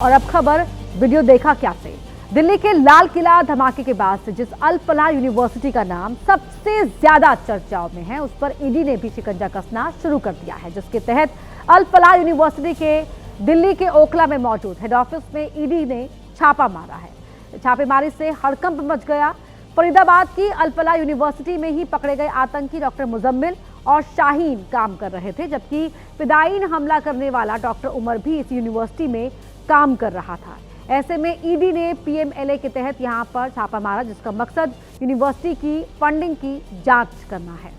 और अब खबर वीडियो देखा क्या से। दिल्ली के लाल किला धमाके के बाद से जिस अल फलाह यूनिवर्सिटी का नाम सबसे ज्यादा चर्चाओं में है, उस पर ईडी ने भी शिकंजा कसना शुरू कर दिया है, जिसके तहत अल फलाह यूनिवर्सिटी के दिल्ली के ओखला में मौजूद हेड ऑफिस में ईडी ने छापा मारा है। छापेमारी से हड़कंप मच गया। फरीदाबाद की अल फलाह यूनिवर्सिटी में ही पकड़े गए आतंकी डॉक्टर मुजम्मिल और शाहीन काम कर रहे थे, जबकि फिदायीन हमला करने वाला डॉक्टर उमर भी इस यूनिवर्सिटी में काम कर रहा था। ऐसे में ईडी ने पीएमएलए के तहत यहां पर छापा मारा, जिसका मकसद यूनिवर्सिटी की फंडिंग की जांच करना है।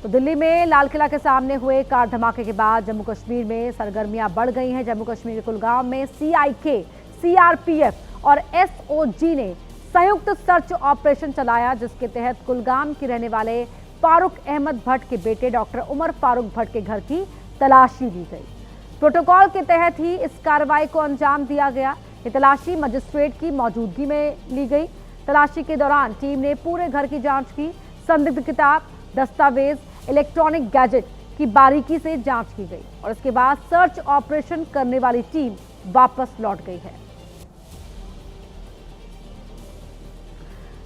तो दिल्ली में लाल किला के सामने हुए कार धमाके के बाद जम्मू कश्मीर में सरगर्मियां बढ़ गई हैं। जम्मू कश्मीर के कुलगाम में सीआईके, सीआरपीएफ और एसओजी ने संयुक्त सर्च ऑपरेशन चलाया, जिसके तहत कुलगाम के रहने वाले फारूक अहमद भट्ट के बेटे डॉक्टर उमर फारूक भट्ट के घर की तलाशी ली गई। प्रोटोकॉल के तहत ही इस कार्रवाई को अंजाम दिया गया। ये तलाशी मजिस्ट्रेट की मौजूदगी में ली गई। तलाशी के दौरान टीम ने पूरे घर की जांच की। संदिग्ध किताब, दस्तावेज, इलेक्ट्रॉनिक गैजेट की बारीकी से जांच की गई और इसके बाद सर्च ऑपरेशन करने वाली टीम वापस लौट गई है।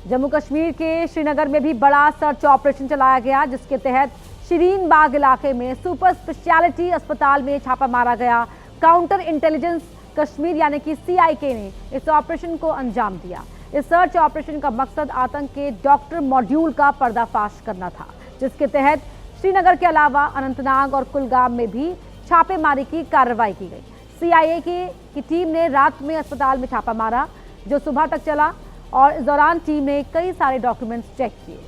जम्मू कश्मीर के श्रीनगर में भी बड़ा सर्च ऑपरेशन चलाया गया, जिसके तहत शरीन बाग इलाके में सुपर स्पेशलिटी अस्पताल में छापा मारा गया। काउंटर इंटेलिजेंस कश्मीर यानी कि सीआईके ने इस ऑपरेशन को अंजाम दिया। इस सर्च ऑपरेशन का मकसद आतंक के डॉक्टर मॉड्यूल का पर्दाफाश करना था, जिसके तहत श्रीनगर के अलावा अनंतनाग और कुलगाम में भी छापेमारी की कार्रवाई की गई। सीआईए की टीम ने रात में अस्पताल में छापा मारा, जो सुबह तक चला और इस दौरान टीम ने कई सारे डॉक्यूमेंट्स चेक किए।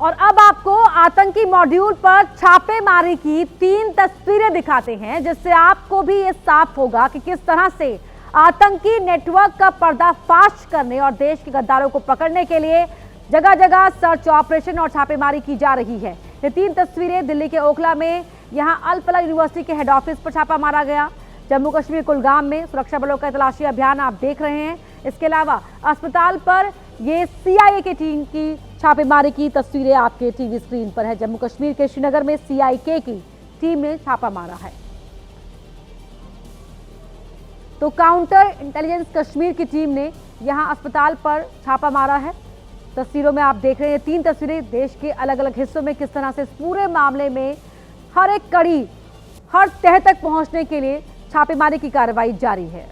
और अब आपको आतंकी मॉड्यूल पर छापेमारी की 3 तस्वीरें दिखाते हैं, जिससे आपको भी ये साफ होगा कि किस तरह से आतंकी नेटवर्क का पर्दाफाश करने और देश के गद्दारों को पकड़ने के लिए जगह जगह सर्च ऑपरेशन और छापेमारी की जा रही है। ये 3 तस्वीरें दिल्ली के ओखला में, यहां अल फलाह यूनिवर्सिटी के हेड ऑफिस पर छापा मारा गया। जम्मू कश्मीर कुलगाम में सुरक्षा बलों का तलाशी अभियान आप देख रहे हैं। इसके अलावा अस्पताल पर ये सीआईए की टीम की छापेमारी की तस्वीरें आपके टीवी स्क्रीन पर है। जम्मू कश्मीर के श्रीनगर में सीआईके की टीम ने छापा मारा है। तो काउंटर इंटेलिजेंस कश्मीर की टीम ने यहां अस्पताल पर छापा मारा है। तस्वीरों में आप देख रहे हैं 3 तस्वीरें देश के अलग अलग हिस्सों में किस तरह से इस पूरे मामले में हर एक कड़ी, हर तह तक पहुंचने के लिए छापेमारी की कार्रवाई जारी है।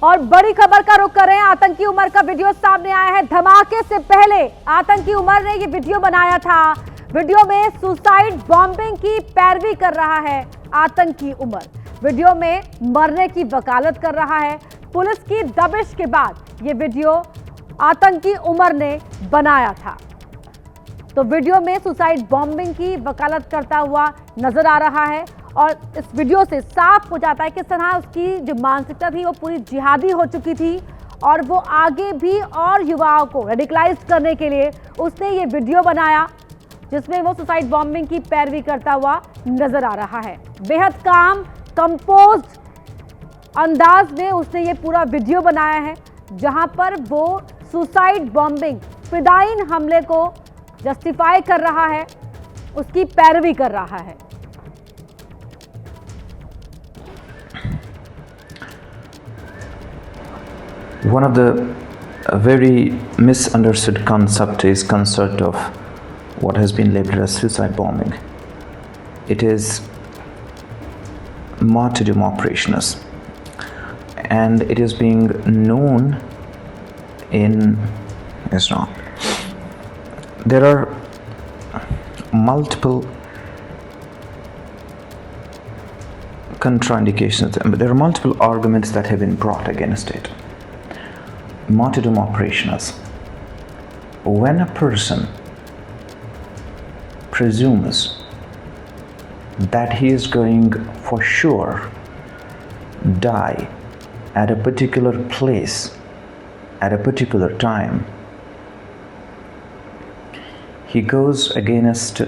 और बड़ी खबर का रुख कर रहे हैं। आतंकी उमर का वीडियो सामने आया है। धमाके से पहले आतंकी उमर ने ये वीडियो बनाया था। वीडियो में सुसाइड बॉम्बिंग की पैरवी कर रहा है आतंकी उमर। वीडियो में मरने की वकालत कर रहा है। पुलिस की दबिश के बाद ये वीडियो आतंकी उमर ने बनाया था। तो वीडियो में सुसाइड बॉम्बिंग की वकालत करता हुआ नजर आ रहा है और इस वीडियो से साफ हो जाता है किस तरह उसकी जो मानसिकता थी वो पूरी जिहादी हो चुकी थी और वो आगे भी और युवाओं को रेडिकलाइज करने के लिए उसने ये वीडियो बनाया, जिसमें वो सुसाइड बॉम्बिंग की पैरवी करता हुआ नजर आ रहा है। बेहद काम कंपोज्ड अंदाज में उसने ये पूरा वीडियो बनाया है, जहां पर वो सुसाइड बॉम्बिंग, फिदायीन हमले को जस्टिफाई कर रहा है, उसकी पैरवी कर रहा है। One of the very misunderstood concept is concept of what has been labeled as suicide bombing. It is martyrdom operations, and it is being known in Islam. There are multiple contraindications, but there are multiple arguments that have been brought against it. Martyrdom operations: when a person presumes that he is going for sure die at a particular place at a particular time, he goes against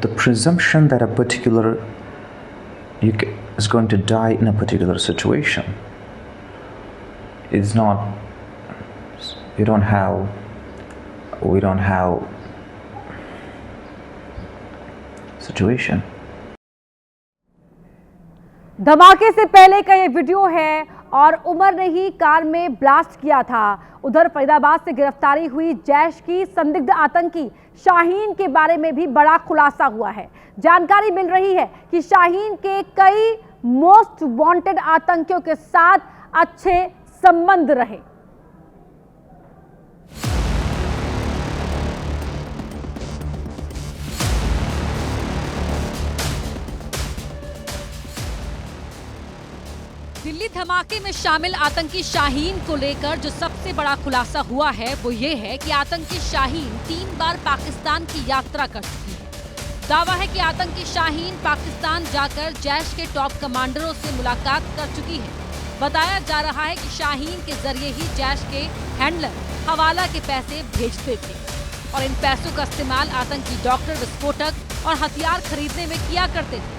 the presumption that a particular is going to die in a particular situation. It's not, we don't have situation. धमाके से पहले का ये video है और उमर ने ही car में blast किया था। उधर फरीदाबाद से गिरफ्तारी हुई जैश की संदिग्ध आतंकी शाहीन के बारे में भी बड़ा खुलासा हुआ है। जानकारी मिल रही है कि शाहीन के कई मोस्ट वांटेड आतंकियों के साथ अच्छे संबंध रहे। दिल्ली धमाके में शामिल आतंकी शाहीन को लेकर जो सबसे बड़ा खुलासा हुआ है वो ये है कि आतंकी शाहीन 3 बार पाकिस्तान की यात्रा कर चुकी है। दावा है कि आतंकी शाहीन पाकिस्तान जाकर जैश के टॉप कमांडरों से मुलाकात कर चुकी है। बताया जा रहा है कि शाहीन के जरिए ही जैश के हैंडलर हवाला के पैसे भेजते थे और इन पैसों का इस्तेमाल आतंकी डॉक्टर, विस्फोटक और हथियार खरीदने में किया करते थे।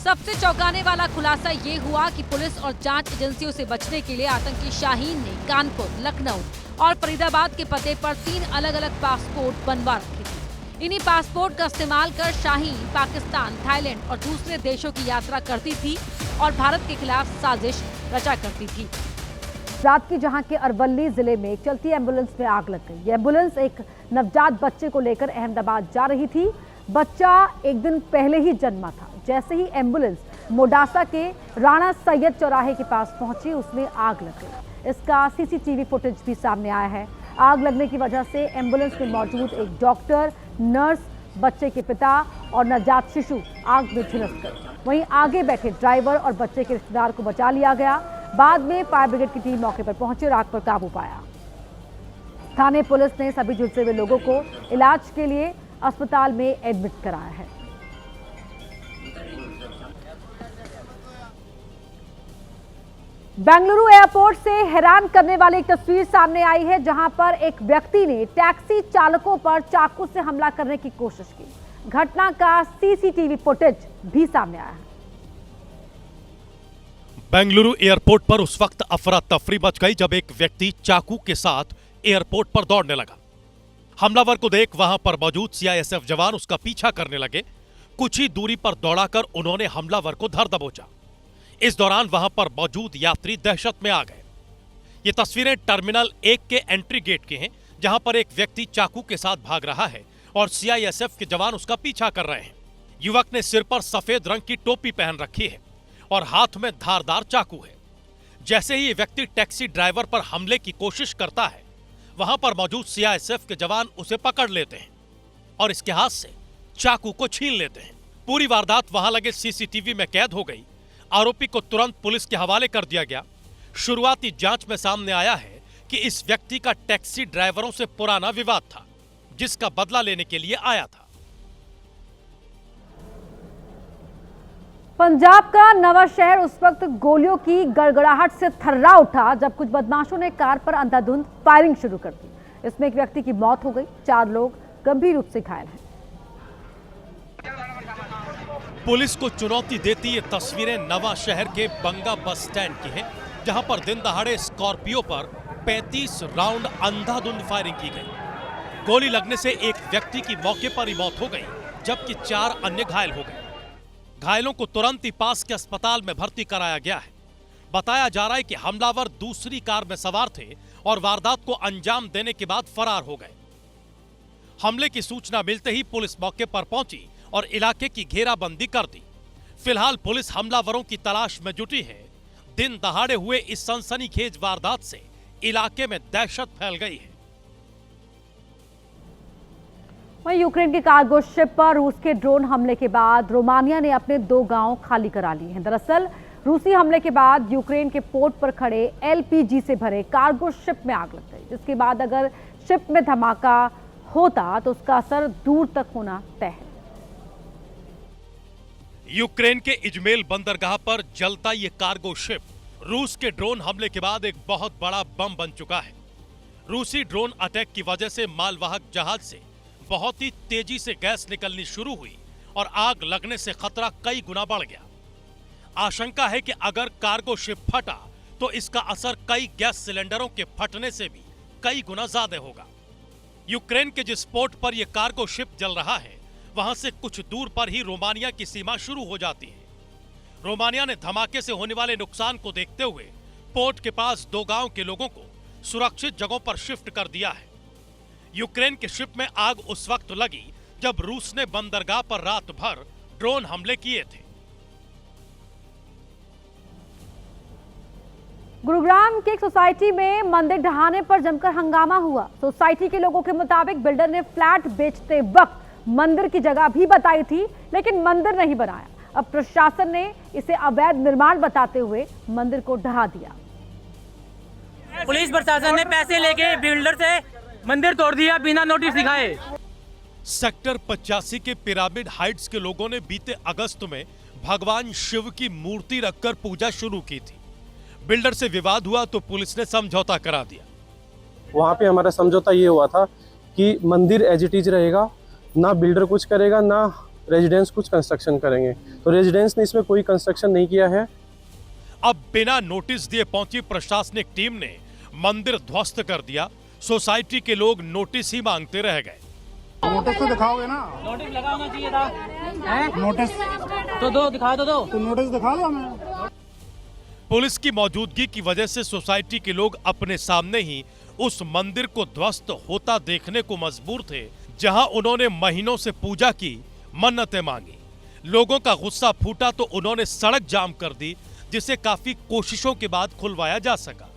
सबसे चौंकाने वाला खुलासा ये हुआ कि पुलिस और जांच एजेंसियों से बचने के लिए आतंकी शाहीन ने कानपुर, लखनऊ और फरीदाबाद के पते पर 3 अलग-अलग पासपोर्ट बनवा रखे थे। इन्हीं पासपोर्ट का इस्तेमाल कर शाहीन पाकिस्तान, थाईलैंड और दूसरे देशों की यात्रा करती थी और भारत के खिलाफ साजिश रचा करती थी। रात की जहां के अरवली जिले में एक चलती एम्बुलेंस में आग लग गई। ये एम्बुलेंस एक नवजात बच्चे को लेकर अहमदाबाद जा रही थी। बच्चा एक दिन पहले ही जन्मा था। जैसे ही एम्बुलेंस मोडासा के राणा सैयद चौराहे के पास पहुंची, उसमें आग लग गई। इसका सीसीटीवी फुटेज भी सामने आया है। आग लगने की वजह से एम्बुलेंस में मौजूद एक डॉक्टर, नर्स, बच्चे के पिता और नवजात शिशु आग में झुलस गए। वहीं आगे बैठे ड्राइवर और बच्चे के रिश्तेदार को बचा लिया गया। बाद में फायर ब्रिगेड की टीम मौके पर पहुंची और आग पर काबू पाया। थाने पुलिस ने सभी झुलसे हुए लोगों को इलाज के लिए अस्पताल में एडमिट कराया है। बेंगलुरु एयरपोर्ट से हैरान करने वाली एक तस्वीर सामने आई है, जहां पर एक व्यक्ति ने टैक्सी चालकों पर चाकू से हमला करने की कोशिश की। घटना का सीसीटीवी फुटेज भी सामने आया है। बेंगलुरु एयरपोर्ट पर उस वक्त अफरा तफरी मच गई जब एक व्यक्ति चाकू के साथ एयरपोर्ट पर दौड़ने लगा। हमलावर को देख वहां पर मौजूद सीआईएसएफ जवान उसका पीछा करने लगे। कुछ ही दूरी पर दौड़ाकर उन्होंने हमलावर को धर दबोचा। इस दौरान वहां पर मौजूद यात्री दहशत में आ गए। ये तस्वीरें टर्मिनल 1 के एंट्री गेट की हैं, जहां पर एक व्यक्ति चाकू के साथ भाग रहा है और सीआईएसएफ के जवान उसका पीछा कर रहे हैं। युवक ने सिर पर सफेद रंग की टोपी पहन रखी है और हाथ में धारदार चाकू है। जैसे ही ये व्यक्ति टैक्सी ड्राइवर पर हमले की कोशिश करता है, वहां पर मौजूद सीआईएसएफ के जवान उसे पकड़ लेते हैं और इसके हाथ से चाकू को छीन लेते हैं। पूरी वारदात वहां लगे सीसीटीवी में कैद हो गई। आरोपी को तुरंत पुलिस के हवाले कर दिया गया। शुरुआती जांच में सामने आया है कि इस व्यक्ति का टैक्सी ड्राइवरों से पुराना विवाद था, जिसका बदला लेने के लिए आया था। पंजाब का नवा शहर उस वक्त गोलियों की गड़गड़ाहट से थर्रा उठा जब कुछ बदमाशों ने कार पर अंधाधुंध फायरिंग शुरू कर दी। इसमें एक व्यक्ति की मौत हो गई, 4 लोग गंभीर रूप से घायल हैं। पुलिस को चुनौती देती ये तस्वीरें नवा शहर के बंगा बस स्टैंड की हैं, जहां पर दिन दहाड़े स्कॉर्पियो पर 35 राउंड अंधाधुंध फायरिंग की गई। गोली लगने से एक व्यक्ति की मौके पर ही मौत हो गई, जबकि 4 अन्य घायल हो गए। घायलों को तुरंत ही पास के अस्पताल में भर्ती कराया गया है। बताया जा रहा है कि हमलावर दूसरी कार में सवार थे और वारदात को अंजाम देने के बाद फरार हो गए। हमले की सूचना मिलते ही पुलिस मौके पर पहुंची और इलाके की घेराबंदी कर दी। फिलहाल पुलिस हमलावरों की तलाश में जुटी है। दिन दहाड़े हुए इस सनसनीखेज वारदात से इलाके में दहशत फैल गई है। वहीं यूक्रेन की कार्गो शिप पर रूस के ड्रोन हमले के बाद रोमानिया ने अपने 2 गांव खाली करा लिए हैं। दरअसल रूसी हमले के बाद यूक्रेन के पोर्ट पर खड़े एलपीजी से भरे कार्गो शिप में आग लग गई, जिसके बाद अगर शिप में धमाका होता तो उसका असर दूर तक होना तय है। यूक्रेन के इजमेल बंदरगाह पर जलता ये कार्गो शिप रूस के ड्रोन हमले के बाद एक बहुत बड़ा बम बन चुका है। रूसी ड्रोन अटैक की वजह से मालवाहक जहाज से बहुत ही तेजी से गैस निकलनी शुरू हुई और आग लगने से खतरा कई गुना बढ़ गया। आशंका है कि अगर कार्गो शिप फटा तो इसका असर कई गैस सिलेंडरों के फटने से भी कई गुना ज्यादा होगा। यूक्रेन के जिस पोर्ट पर यह कार्गो शिप जल रहा है, वहां से कुछ दूर पर ही रोमानिया की सीमा शुरू हो जाती है। रोमानिया ने धमाके से होने वाले नुकसान को देखते हुए पोर्ट के पास 2 गांव के लोगों को सुरक्षित जगहों पर शिफ्ट कर दिया है। यूक्रेन के शिप में आग उस वक्त लगी जब रूस ने बंदरगाह पर रात भर ड्रोन हमले किए थे। गुरुग्राम की एक सोसाइटी में मंदिर ढहाने पर जमकर हंगामा हुआ। सोसाइटी के लोगों के मुताबिक बिल्डर ने फ्लैट बेचते वक्त मंदिर की जगह भी बताई थी, लेकिन मंदिर नहीं बनाया। अब प्रशासन ने इसे अवैध निर्माण बताते हुए मंदिर को ढहा दिया। पुलिस प्रशासन ने पैसे लेके बिल्डर से मंदिर तोड़ दिया बिना नोटिस दिखाए। सेक्टर 85 के पिरामिड हाइट्स के लोगों ने बीते अगस्त में भगवान शिव की मूर्ति रखकर पूजा शुरू की थी। बिल्डर से विवाद हुआ तो पुलिस ने समझौता करा दिया। वहाँ पे हमारा समझौता ये हुआ था कि मंदिर एज इट इज रहेगा, ना बिल्डर कुछ करेगा ना रेजिडेंस कुछ कंस्ट्रक्शन करेंगे। तो रेजिडेंस ने इसमें कोई कंस्ट्रक्शन नहीं किया है। अब बिना नोटिस दिए पहुंची प्रशासनिक टीम ने मंदिर ध्वस्त कर दिया। सोसाइटी के लोग नोटिस ही मांगते रह गए। नोटिस तो दिखाओगे ना? नोटिस लगा होना चाहिए था। नोटिस तो दो दिखा दो। तो नोटिस दिखा दो हमें। पुलिस की मौजूदगी की वजह से सोसाइटी के लोग अपने सामने ही उस मंदिर को ध्वस्त होता देखने को मजबूर थे, जहां उन्होंने महीनों से पूजा की, मन्नतें मांगी। लोगों का गुस्सा फूटा तो उन्होंने सड़क जाम कर दी, जिसे काफी कोशिशों के बाद खुलवाया जा सका।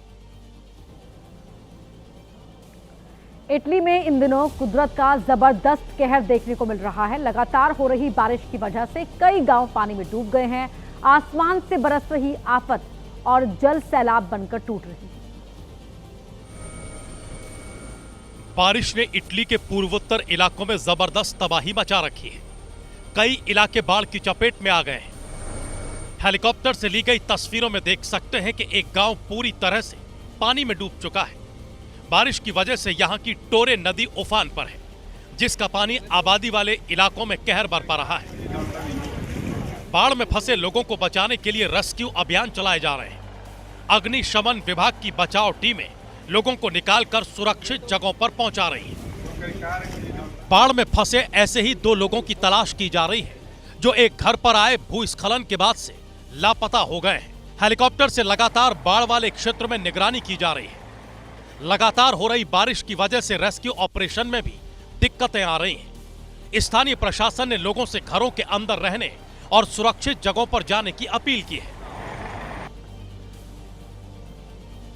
इटली में इन दिनों कुदरत का जबरदस्त कहर देखने को मिल रहा है। लगातार हो रही बारिश की वजह से कई गांव पानी में डूब गए हैं। आसमान से बरस रही आफत और जल सैलाब बनकर टूट रही है। बारिश ने इटली के पूर्वोत्तर इलाकों में जबरदस्त तबाही मचा रखी है। कई इलाके बाढ़ की चपेट में आ गए हैं। हेलीकॉप्टर से ली गई तस्वीरों में देख सकते हैं कि एक गांव पूरी तरह से पानी में डूब चुका है। बारिश की वजह से यहां की टोरे नदी उफान पर है, जिसका पानी आबादी वाले इलाकों में कहर बरपा रहा है। बाढ़ में फंसे लोगों को बचाने के लिए रेस्क्यू अभियान चलाए जा रहे हैं। अग्निशमन विभाग की बचाव टीमें लोगों को निकालकर सुरक्षित जगहों पर पहुंचा रही हैं। बाढ़ में फंसे ऐसे ही 2 लोगों की तलाश की जा रही है, जो एक घर पर आए भूस्खलन के बाद से लापता हो गए हैं। हेलीकॉप्टर से लगातार बाढ़ वाले क्षेत्र में निगरानी की जा रही है। लगातार हो रही बारिश की वजह से रेस्क्यू ऑपरेशन में भी दिक्कतें आ रही हैं। स्थानीय प्रशासन ने लोगों से घरों के अंदर रहने और सुरक्षित जगहों पर जाने की अपील की है।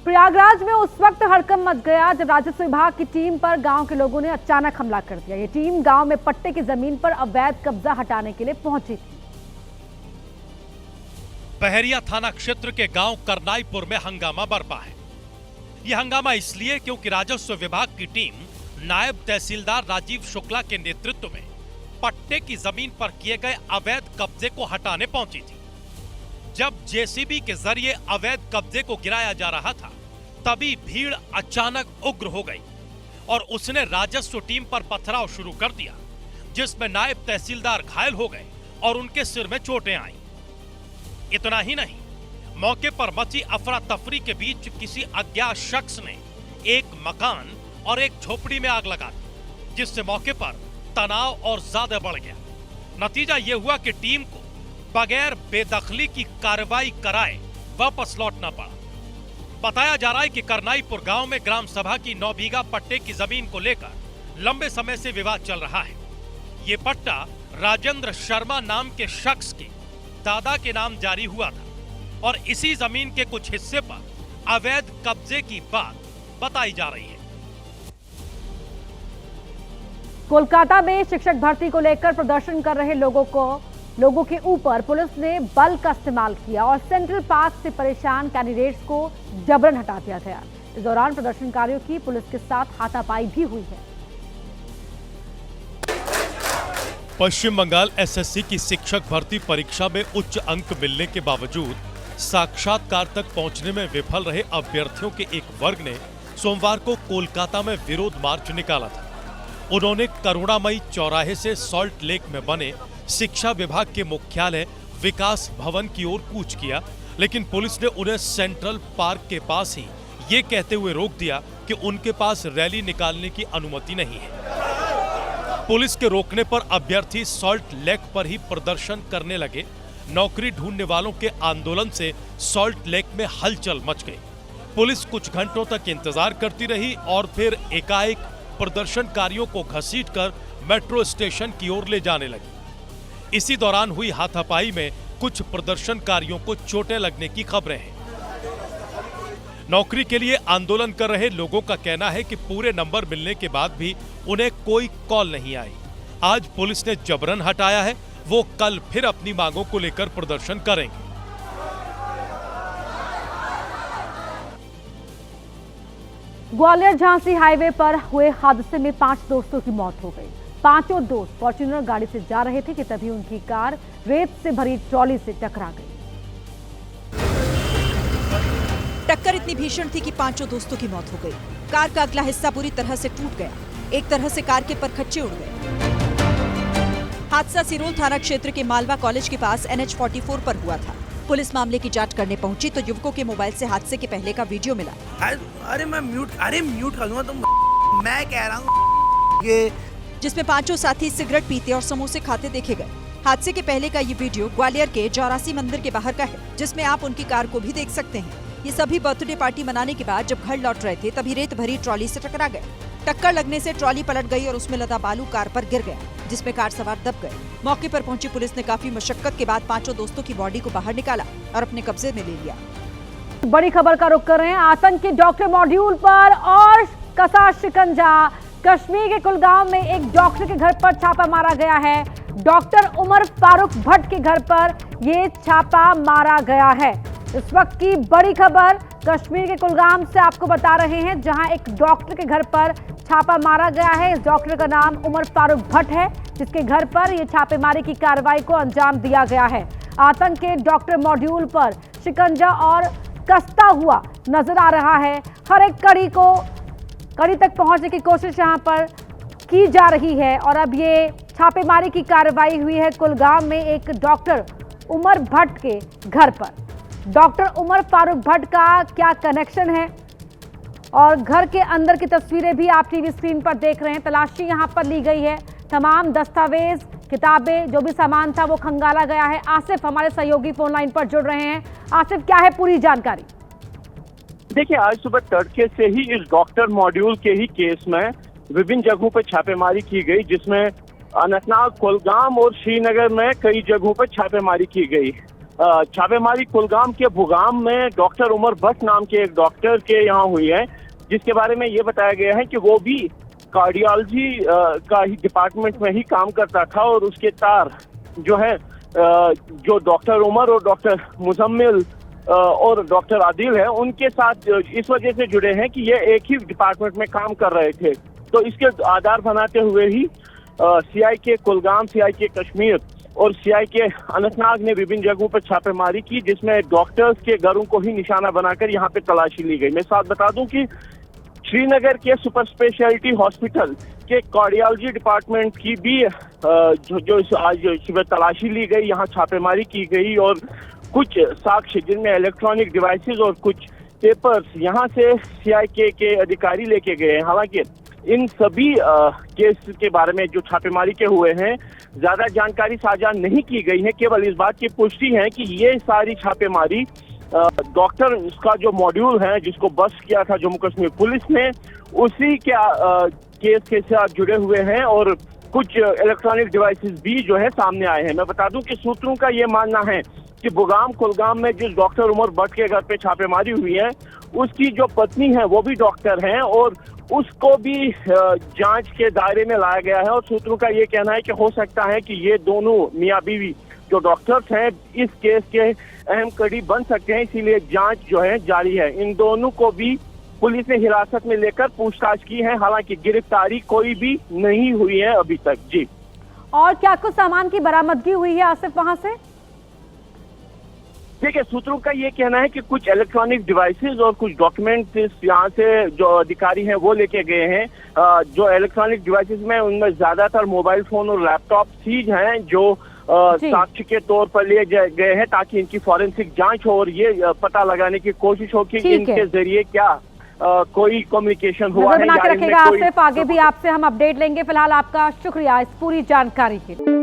प्रयागराज में उस वक्त हड़कंप मच गया जब राजस्व विभाग की टीम पर गांव के लोगों ने अचानक हमला कर दिया। ये टीम गांव में पट्टे की जमीन पर अवैध कब्जा हटाने के लिए पहुंची थी। बहरिया थाना क्षेत्र के गांव करनाईपुर में हंगामा बरपा है। यह हंगामा इसलिए क्योंकि राजस्व विभाग की टीम नायब तहसीलदार राजीव शुक्ला के नेतृत्व में पट्टे की जमीन पर किए गए अवैध कब्जे को हटाने पहुंची थी। जब जेसीबी के जरिए अवैध कब्जे को गिराया जा रहा था, तभी भीड़ अचानक उग्र हो गई और उसने राजस्व टीम पर पथराव शुरू कर दिया, जिसमें नायब तहसीलदार घायल हो गए और उनके सिर में चोटें आईं। इतना ही नहीं, मौके पर मची अफरा तफरी के बीच किसी अज्ञात शख्स ने एक मकान और एक झोपड़ी में आग लगा दी, जिससे मौके पर तनाव और ज्यादा बढ़ गया। नतीजा यह हुआ कि टीम को बगैर बेदखली की कार्रवाई कराए वापस लौटना पड़ा। बताया जा रहा है कि करनाईपुर गांव में ग्राम सभा की 9 बीघा पट्टे की जमीन को लेकर लंबे समय से विवाद चल रहा है। ये पट्टा राजेंद्र शर्मा नाम के शख्स के दादा के नाम जारी हुआ था और इसी जमीन के कुछ हिस्से पर अवैध कब्जे की बात बताई जा रही है। कोलकाता में शिक्षक भर्ती को लेकर प्रदर्शन कर रहे लोगों के ऊपर पुलिस ने बल का इस्तेमाल किया और सेंट्रल पार्क से परेशान कैंडिडेट्स को जबरन हटा दिया गया। इस दौरान प्रदर्शनकारियों की पुलिस के साथ हाथापाई भी हुई है। पश्चिम बंगाल एसएससी की शिक्षक भर्ती परीक्षा में उच्च अंक मिलने के बावजूद साक्षात्कार तक पहुंचने में विफल रहे अभ्यर्थियों के एक वर्ग ने सोमवार को कोलकाता में विरोध मार्च निकाला था। उन्होंने करुणामयी चौराहे से सॉल्ट लेक में बने शिक्षा विभाग के मुख्यालय विकास भवन की ओर कूच किया, लेकिन पुलिस ने उन्हें सेंट्रल पार्क के पास ही ये कहते हुए रोक दिया कि उनके पास रैली निकालने की अनुमति नहीं है। पुलिस के रोकने पर अभ्यर्थी सॉल्ट लेक पर ही प्रदर्शन करने लगे। नौकरी ढूंढने वालों के आंदोलन से सॉल्ट लेक में हलचल मच गई। पुलिस कुछ घंटों तक इंतजार करती रही और फिर एकाएक प्रदर्शनकारियों को घसीटकर मेट्रो स्टेशन की ओर ले जाने लगी। इसी दौरान हुई हाथापाई में कुछ प्रदर्शनकारियों को चोटें लगने की खबरें हैं। नौकरी के लिए आंदोलन कर रहे लोगों का कहना है कि पूरे नंबर मिलने के बाद भी उन्हें कोई कॉल नहीं आई। आज पुलिस ने जबरन हटाया है, वो कल फिर अपनी मांगों को लेकर प्रदर्शन करेंगे। ग्वालियर झांसी हाईवे पर हुए हादसे में 5 दोस्तों की मौत हो गई। पांचों दोस्त फॉर्च्यूनर गाड़ी से जा रहे थे कि तभी उनकी कार रेत से भरी ट्रॉली से टकरा गई। टक्कर इतनी भीषण थी कि पांचों दोस्तों की मौत हो गई। कार का अगला हिस्सा पूरी तरह से टूट गया। एक तरह से कार के परखच्चे उड़ गए। हादसा सिरोल थाना क्षेत्र के मालवा कॉलेज के पास NH 44 पर हुआ था। पुलिस मामले की जांच करने पहुंची तो युवकों के मोबाइल से हादसे के पहले का वीडियो मिला। अरे म्यूट कर दूंगा, तो मैं कह रहा हूँ ये, जिसमें पांचों साथी सिगरेट पीते और समोसे खाते देखे गए। हादसे के पहले का ये वीडियो ग्वालियर के चौरासी मंदिर के बाहर का है, जिसमें आप उनकी कार को भी देख सकते हैं। ये सभी बर्थडे पार्टी मनाने के बाद जब घर लौट रहे थे तभी रेत भरी ट्रॉली से टकरा गए। टक्कर लगने से ट्रॉली पलट गई और उसमें लदा बालू कार पर गिर गया, जिसमें कार सवार दब गए। मौके पर पहुंची पुलिस ने काफी मशक्कत के बाद पांचों दोस्तों की बॉडी को बाहर निकाला और अपने कब्जे में ले लिया। बड़ी खबर का रुख कर रहे हैं। आतंक के डॉक्टर मॉड्यूल पर और कसा शिकंजा। कश्मीर के कुलगाम में एक डॉक्टर के घर पर छापा मारा गया है। डॉक्टर उमर फारूक भट्ट के घर पर यह छापा मारा गया है। इस वक्त की बड़ी खबर कश्मीर के कुलगाम से आपको बता रहे हैं, जहां एक डॉक्टर के घर पर छापा मारा गया है। इस डॉक्टर का नाम उमर फारूक भट्ट है, जिसके घर पर यह छापेमारी की कार्रवाई को अंजाम दिया गया है। आतंक के डॉक्टर मॉड्यूल पर शिकंजा और कसता हुआ नजर आ रहा है। हर एक कड़ी तक पहुंचने की कोशिश यहां पर की जा रही है और अब ये छापेमारी की कार्रवाई हुई है कुलगाम में एक डॉक्टर उमर भट्ट के घर पर। डॉक्टर उमर फारूक भट्ट का क्या कनेक्शन है और घर के अंदर की तस्वीरें भी आप टीवी स्क्रीन पर देख रहे हैं। तलाशी यहां पर ली गई है। तमाम दस्तावेज, किताबें, जो भी सामान था वो खंगाला गया है। आसिफ हमारे सहयोगी फोन लाइन पर जुड़ रहे हैं। आसिफ, क्या है पूरी जानकारी? देखिए, आज सुबह तड़के से ही इस डॉक्टर मॉड्यूल के ही केस में विभिन्न जगहों पर छापेमारी की गई, जिसमें अनंतनाग, कुलगाम और श्रीनगर में कई जगहों पर छापेमारी की गई। छापेमारी कुलगाम के बुगाम में डॉक्टर उमर भट्ट नाम के एक डॉक्टर के यहाँ हुई है, जिसके बारे में ये बताया गया है कि वो भी कार्डियोलॉजी का ही डिपार्टमेंट में ही काम करता था और उसके तार जो है जो डॉक्टर उमर और डॉक्टर मुजम्मिल और डॉक्टर आदिल है उनके साथ इस वजह से जुड़े हैं कि ये एक ही डिपार्टमेंट में काम कर रहे थे। तो इसके आधार बनाते हुए ही CIK कुलगाम, CIK कश्मीर और CIK अनंतनाग ने विभिन्न जगहों पर छापेमारी की, जिसमें डॉक्टर्स के घरों को ही निशाना बनाकर यहाँ पे तलाशी ली गई। मैं साथ बता दूं कि श्रीनगर के सुपर स्पेशलिटी हॉस्पिटल के कार्डियोलॉजी डिपार्टमेंट की भी आज सुबह तलाशी ली गई, यहाँ छापेमारी की गई और कुछ साक्ष्य जिनमें इलेक्ट्रॉनिक डिवाइसेस और कुछ पेपर्स यहाँ से CIK के अधिकारी लेके गए हैं। हालांकि इन सभी केस के बारे में जो छापेमारी के हुए हैं ज्यादा जानकारी साझा नहीं की गई है। केवल इस बात की पुष्टि है कि ये सारी छापेमारी डॉक्टर उसका जो मॉड्यूल है जिसको बस किया था जम्मू कश्मीर पुलिस ने, उसी के केस के साथ जुड़े हुए हैं और कुछ इलेक्ट्रॉनिक डिवाइसेस भी जो है सामने आए हैं। मैं बता दूं कि सूत्रों का ये मानना है कि बुगाम कुलगाम में जिस डॉक्टर उमर भट्ट के घर पे छापेमारी हुई है उसकी जो पत्नी है वो भी डॉक्टर हैं और उसको भी जांच के दायरे में लाया गया है और सूत्रों का ये कहना है कि हो सकता है कि ये दोनों मियां बीवी जो डॉक्टर्स हैं इस केस के अहम कड़ी बन सकते हैं, इसीलिए जांच जो है जारी है। इन दोनों को भी पुलिस ने हिरासत में लेकर पूछताछ की है, हालांकि गिरफ्तारी कोई भी नहीं हुई है अभी तक। जी, और क्या कुछ सामान की बरामदगी हुई है आसिफ वहां से? देखिए, सूत्रों का ये कहना है कि कुछ इलेक्ट्रॉनिक डिवाइसेस और कुछ डॉक्यूमेंट्स यहाँ से जो अधिकारी हैं वो लेके गए हैं। जो इलेक्ट्रॉनिक डिवाइसेस में उनमें ज्यादातर मोबाइल फोन और लैपटॉप सीज हैं जो साक्ष्य के तौर पर लिए गए हैं ताकि इनकी फॉरेंसिक जांच हो और ये पता लगाने की कोशिश हो कि इनके जरिए क्या कोई कम्युनिकेशन हुआ है। बना के रखेगा आसिफ, आगे भी आपसे हम अपडेट लेंगे। फिलहाल आपका शुक्रिया इस पूरी जानकारी के लिए।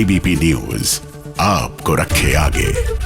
एबीपी न्यूज आपको रखे आगे।